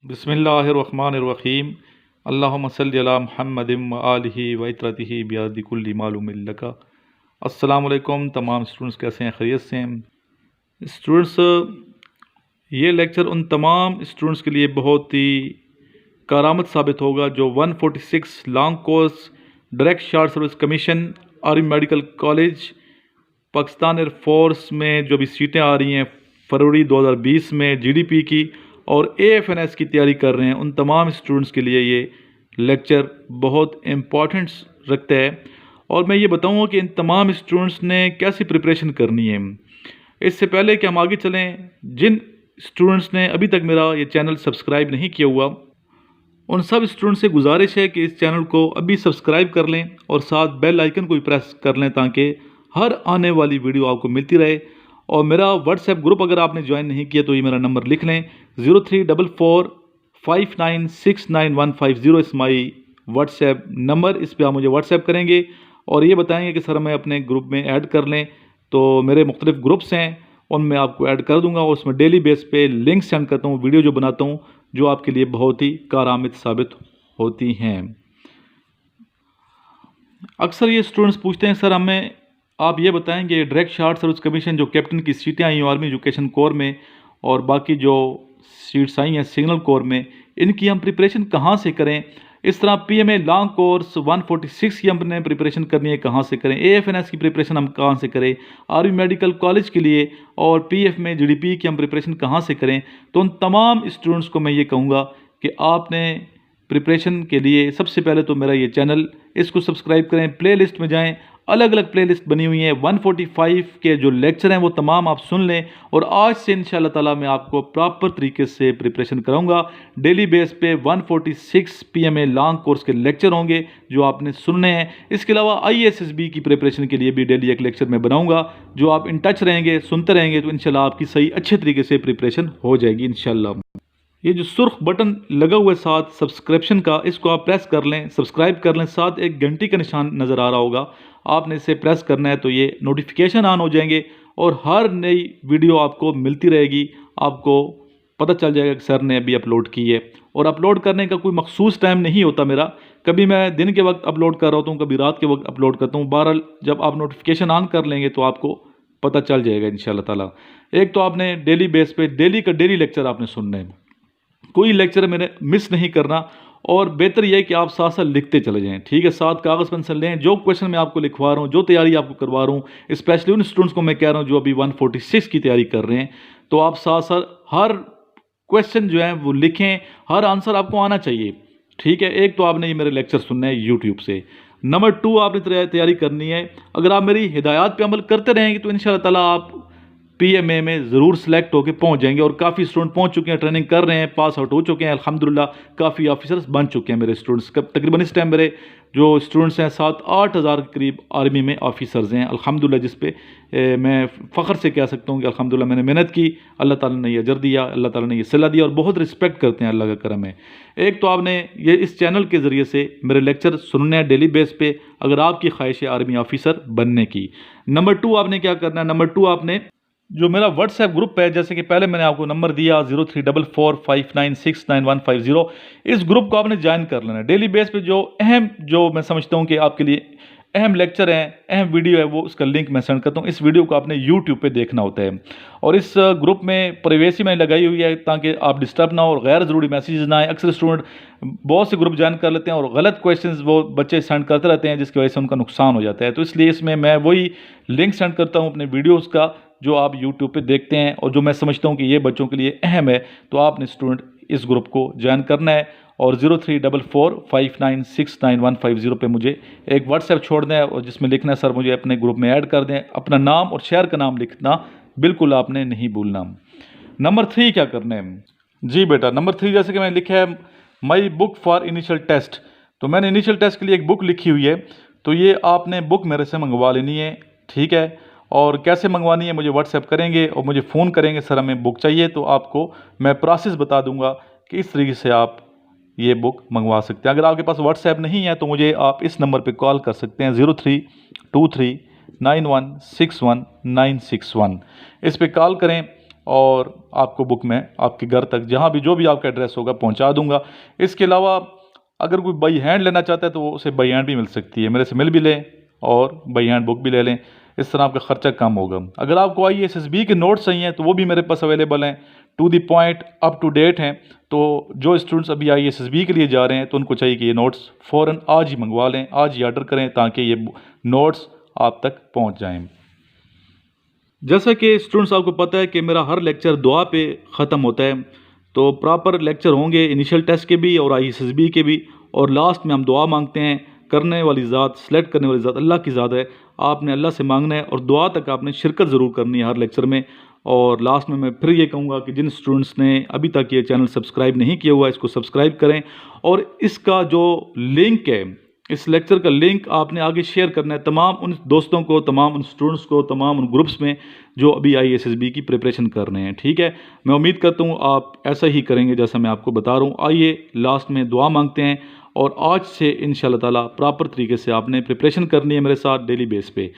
बिस्मिल्लाहिर्रहमानिर्रहीम। अल्लाहुम्मा सल्लि अला मुहम्मदिन व आलिहि व इत्रतिहि बियदि कुल्ली मालूमिन लका। अस्सलामु अलैकुम तमाम स्टूडेंट्स, कैसे हैं? खैरियत से हैं स्टूडेंट्स? ये लेक्चर उन तमाम स्टूडेंट्स के लिए बहुत ही कारामद साबित होगा जो 146 long course direct short service commission army medical college Pakistan air force में जो भी सीटें आ रही हैं फरवरी 2020 में जीडीपी की और एएफएनएस की तैयारी कर रहे हैं। उन तमाम स्टूडेंट्स के लिए ये लेक्चर बहुत इम्पॉर्टेंट रखता है और मैं ये बताऊंगा कि इन तमाम स्टूडेंट्स ने कैसी प्रिपरेशन करनी है। इससे पहले कि हम आगे चलें, जिन स्टूडेंट्स ने अभी तक मेरा ये चैनल सब्सक्राइब नहीं किया हुआ, उन सब स्टूडेंट्स से गुजारिश है कि इस चैनल को अभी सब्सक्राइब कर लें और साथ बेल आइकन को भी प्रेस कर लें ताकि हर आने वाली वीडियो आपको मिलती रहे। और मेरा व्हाट्सएप ग्रुप अगर आपने ज्वाइन नहीं किया तो ये मेरा नंबर लिख लें, 034459695150 इस माई व्हाट्सएप नंबर। इस पर आप मुझे व्हाट्सएप करेंगे और ये बताएंगे कि सर हमें अपने ग्रुप में ऐड कर लें, तो मेरे मुख्तलिफ ग्रुप्स हैं उनमें आपको ऐड कर दूंगा और उसमें डेली बेस पे लिंक सेंड करता हूँ, वीडियो जो बनाता हूँ जो आपके लिए बहुत ही कारआमद साबित होती हैं। अक्सर ये स्टूडेंट्स पूछते हैं सर हमें आप ये बताएंगे डायरेक्ट शार्ट सर्विस कमीशन जो कैप्टन की सीटें आई हैं आर्मी एजुकेशन कोर में और बाकी जो सीट्स आई हैं सिग्नल कोर में, इनकी हम प्रिपरेशन कहाँ से करें। इस तरह पीएमए लॉन्ग कोर्स 146 की हमने प्रिपरेशन करनी है, कहाँ से करें। एएफएनएस की प्रिपरेशन हम कहाँ से करें, आर्मी मेडिकल कॉलेज के लिए और पीएफ में जीडीपी की हम प्रिपरेशन कहाँ से करें। तो उन तमाम स्टूडेंट्स को मैं ये कहूँगा कि आपने प्रिपरेशन के लिए सबसे पहले तो मेरा ये चैनल इसको सब्सक्राइब करें, प्लेलिस्ट में जाएं, अलग अलग प्लेलिस्ट बनी हुई हैं। 145 के जो लेक्चर हैं वो तमाम आप सुन लें और आज से इंशाल्लाह ताला मैं आपको प्रॉपर तरीके से प्रिपरेशन कराऊंगा। डेली बेस पे 146 पीएमए लॉन्ग कोर्स के लेक्चर होंगे जो आपने सुनने हैं। इसके अलावा आईएसएसबी की प्रिपरेशन के लिए भी डेली एक लेक्चर मैं बनाऊंगा जो आप इन टच रहेंगे, सुनते रहेंगे तो इंशाल्लाह आपकी सही अच्छे तरीके से प्रिपरेशन हो जाएगी इंशाल्लाह। ये जो सुर्ख बटन लगा हुआ है साथ सब्सक्रिप्शन का, इसको आप प्रेस कर लें, सब्सक्राइब कर लें। साथ एक घंटी का निशान नज़र आ रहा होगा, आपने इसे प्रेस करना है तो ये नोटिफिकेशन ऑन हो जाएंगे और हर नई वीडियो आपको मिलती रहेगी। आपको पता चल जाएगा कि सर ने अभी अपलोड की है और अपलोड करने का कोई मखसूस टाइम नहीं होता मेरा। कभी मैं दिन के वक्त अपलोड कर रहा होता हूँ, कभी रात के वक्त अपलोड करता हूँ। बहरहाल जब आप नोटिफिकेशन ऑन कर लेंगे तो आपको पता चल जाएगा इंशाल्लाह ताला। एक तो आपने डेली बेस पे डेली का डेली लेक्चर आपने सुनना है, कोई लेक्चर मैंने मिस नहीं करना और बेहतर यह है कि आप साथ साथ लिखते चले जाएं, ठीक है। साथ कागज़ पेंसिल लें, जो क्वेश्चन मैं आपको लिखवा रहा हूँ, जो तैयारी आपको करवा रहा हूँ, स्पेशली उन स्टूडेंट्स को मैं कह रहा हूँ जो अभी 146 की तैयारी कर रहे हैं, तो आप साथ साथ हर क्वेश्चन जो है वो लिखें, हर आंसर आपको आना चाहिए, ठीक है। एक तो आपने ये मेरे लेक्चर सुनना है यूट्यूब से। नंबर 2 आपने तैयारी करनी है। अगर आप मेरी हिदायत पर अमल करते रहेंगे तो इंशाल्लाह ताला आप पीएमए में ज़रूर सेलेक्ट होकर पहुंच जाएंगे और काफ़ी स्टूडेंट पहुंच चुके हैं, ट्रेनिंग कर रहे हैं, पास आउट हो चुके हैं अल्हम्दुलिल्लाह। काफ़ी ऑफिसर्स बन चुके हैं मेरे स्टूडेंट्स। तकरीबन इस टाइम मेरे जो स्टूडेंट्स हैं 7-8 हज़ार के करीब आर्मी में ऑफिसर्स हैं अल्हम्दुलिल्लाह, जिस पे मैं फ़ख्र से कह सकता हूँ कि अल्हम्दुलिल्लाह मैंने मेहनत की, अल्लाह ताला ने ये अजर दिया, अल्लाह ताला ने ये सिला दिया और बहुत रिस्पेक्ट करते हैं, अल्लाह का करम है। एक तो आपने ये इस चैनल के ज़रिए से मेरे लेक्चर सुनने हैं डेली बेस पे अगर आपकी ख्वाहिश है आर्मी ऑफिसर बनने की। नंबर 2 आपने क्या करना है, नंबर 2 आपने जो मेरा व्हाट्सएप ग्रुप है, जैसे कि पहले मैंने आपको नंबर दिया 034459695150, इस ग्रुप को आपने ज्वाइन कर लेना है। डेली बेस पे जो मैं समझता हूँ कि आपके लिए अहम लेक्चर हैं, अहम वीडियो है, वो उसका लिंक मैं सेंड करता हूँ। इस वीडियो को आपने यूट्यूब पे देखना होता है और इस ग्रुप में प्राइवेसी मैंने लगाई हुई है ताकि आप डिस्टर्ब ना हो और गैर ज़रूरी मैसेज ना आए। अक्सर स्टूडेंट बहुत से ग्रुप ज्वाइन कर लेते हैं और गलत क्वेश्चंस वो बच्चे सेंड करते रहते हैं जिसकी वजह से उनका नुकसान हो जाता है। तो इसलिए इसमें मैं वही लिंक सेंड करता हूँ अपने वीडियोज़ का जो आप यूट्यूब पे देखते हैं और जो मैं समझता हूँ कि ये बच्चों के लिए अहम है, तो आपने स्टूडेंट इस ग्रुप को ज्वाइन करना है और 034459695150 पे मुझे एक व्हाट्सएप छोड़ना है और जिसमें लिखना है सर मुझे अपने ग्रुप में ऐड कर दें। अपना नाम और शहर का नाम लिखना बिल्कुल आपने नहीं भूलना। नंबर 3 क्या करना है जी बेटा, नंबर 3 जैसे कि मैंने लिखा है my book for initial test, तो मैंने इनिशियल टेस्ट के लिए एक बुक लिखी हुई है, तो ये आपने बुक मेरे से मंगवा लेनी है, ठीक है। और कैसे मंगवानी है मुझे व्हाट्सएप करेंगे और मुझे फ़ोन करेंगे सर हमें बुक चाहिए, तो आपको मैं प्रोसेस बता दूंगा कि इस तरीके से आप ये बुक मंगवा सकते हैं। अगर आपके पास व्हाट्सएप नहीं है तो मुझे आप इस नंबर पे कॉल कर सकते हैं 032391619161। इस पे कॉल करें और आपको बुक मैं आपके घर तक जहाँ भी जो भी आपका एड्रेस होगा पहुँचा दूँगा। इसके अलावा अगर कोई बाई हैंड लेना चाहता है तो वो उसे बाई हैंड भी मिल सकती है, मेरे से मिल भी लें और बाई हैंड बुक भी ले लें, इस तरह आपका ख़र्चा कम होगा। अगर आपको ISSB के नोट्स चाहिए तो वो भी मेरे पास अवेलेबल हैं, to the point up to date हैं। तो जो स्टूडेंट्स अभी ISSB के लिए जा रहे हैं तो उनको चाहिए कि ये नोट्स फ़ौरन आज ही मंगवा लें, आज ही ऑर्डर करें ताकि ये नोट्स आप तक पहुँच जाएँ। जैसा कि स्टूडेंट्स आपको पता है कि मेरा हर लेक्चर दुआ पे ख़त्म होता है, तो प्रॉपर लेक्चर होंगे इनिशियल टेस्ट के भी और ISSB के भी, और लास्ट में हम दुआ मांगते हैं। करने वाली ज़ात, सेलेक्ट करने वाली ज़ात अल्लाह की ज़ात है, आपने अल्लाह से मांगना है और दुआ तक आपने शिरकत ज़रूर करनी है हर लेक्चर में। और लास्ट में मैं फिर ये कहूँगा कि जिन स्टूडेंट्स ने अभी तक ये चैनल सब्सक्राइब नहीं किया हुआ है इसको सब्सक्राइब करें, और इसका जो लिंक है, इस लेक्चर का लिंक आपने आगे शेयर करना है तमाम उन दोस्तों को, तमाम उन स्टूडेंट्स को, तमाम उन ग्रुप्स में जो अभी ISSB की प्रिपरेशन कर रहे हैं। ठीक है, मैं उम्मीद करता हूँ आप ऐसा ही करेंगे जैसा मैं आपको बता रहा हूँ। आइए लास्ट में दुआ मांगते हैं और आज से इंशाअल्लाह ताला प्रॉपर तरीके से आपने प्रिपरेशन करनी है मेरे साथ डेली बेस पे।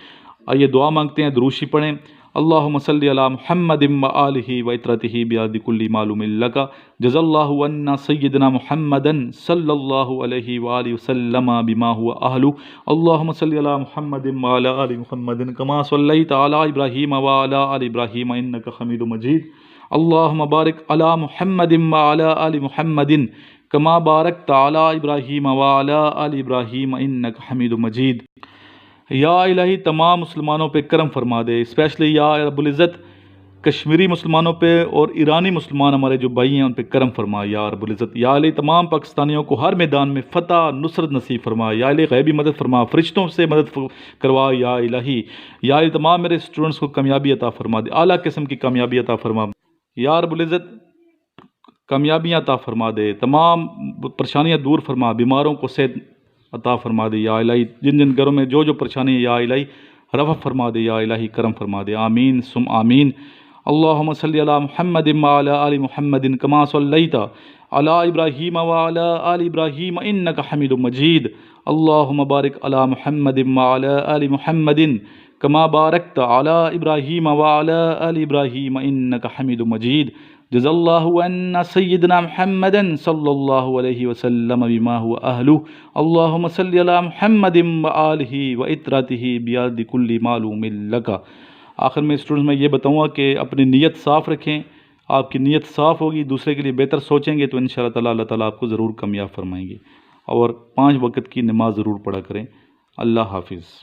आइए दुआ मांगते हैं, दुरूद शरीफ पढ़ें। अल्लाहुम्मा सल्ली अला मुहम्मदिन व आलिहि व इत्रतिहि बियादि कुल्ली मालूमिन लका जज़ल्लाहु अन्ना सय्यदना मुहम्मदन सल्लल्लाहु अलैहि व आलिहि वसल्लम बिमा हुवा अहलु। अल्लाहुम्मा सल्ली अला मुहम्मदिन व अला आलि मुहम्मदिन कमा सल्लैता अला इब्राहीम व अला आलि इब्राहीम इन्नका हमीदुम मजीद। अल्लाहुम्मा बारिक अला मुहम्मदिन व अला आलि मुहम्मदिन कमा बारकता अला इब्राहीम व अला आलि इब्राहीम इन्नका हमीदुम मजीद। या इलाही तमाम मुसलमानों पे करम फरमा दे, स्पेशली या रब्बुल इज़्ज़त कश्मीरी मुसलमानों पे और ईरानी मुसलमान हमारे जो भाई हैं उन पे करम फरमा या रब्बुल इज़्ज़त। या इलाही तमाम पाकिस्तानियों को हर मैदान में फ़तह नुसरत नसीब फरमा। या इलाही गैबी मदद फरमा, फरिश्तों से मदद करवा या इलाही। या इलाही तमाम मेरे स्टूडेंट्स को कामयाबी अता फरमा दे, आला किस्म की कामयाबी अता फरमा या रब्बुल इज़्ज़त, कामयाबियाँ अता फरमा दे, तमाम परेशानियाँ दूर फरमा, बीमारों को सेहत अता फरमा दे या इलाही। जिन जिन घरों में जो जो परेशानी है या इलाही रफ़ा फरमा दे या इलाही, करम फरमा दे। आमीन सुम आमीन। अल्लाहुम्मा सल्ली अला मुहम्मदिन व अला आलि मुहम्मदिन कमा सल्लैता अला इब्राहीम व अला आलि इब्राहीम इन्नका हमीदुम मजीद। अल्लाहुम्मा बारिक अला मुहम्मदिन व अला आलि मुहम्मदिन कमा बारकता अला इब्राहीम व अला आलि इब्राहीम इन्नका हमीदुम मजीद। जज़ल्लाहु अन्ना सय्यदना मुहम्मदन सल्लल्लाहु अलैहि वसल्लम बिमा हुवा अहलु। अल्लाहुम्मा सल्ली अला मुहम्मदिन व आलिहि व इत्रतिहि बियादि कुल्ली मालूमिन लका। आखिर में स्टूडेंट्स मैं ये बताऊँगा कि अपनी नीयत साफ़ रखें। आपकी नीयत साफ़ होगी, दूसरे के लिए बेहतर सोचेंगे तो इंशाअल्लाह ताला अल्लाह ताला आपको ज़रूर कामयाब फरमाएंगे। और 5 वक्त की नमाज ज़रूर पढ़ा करें। अल्लाह हाफिज़।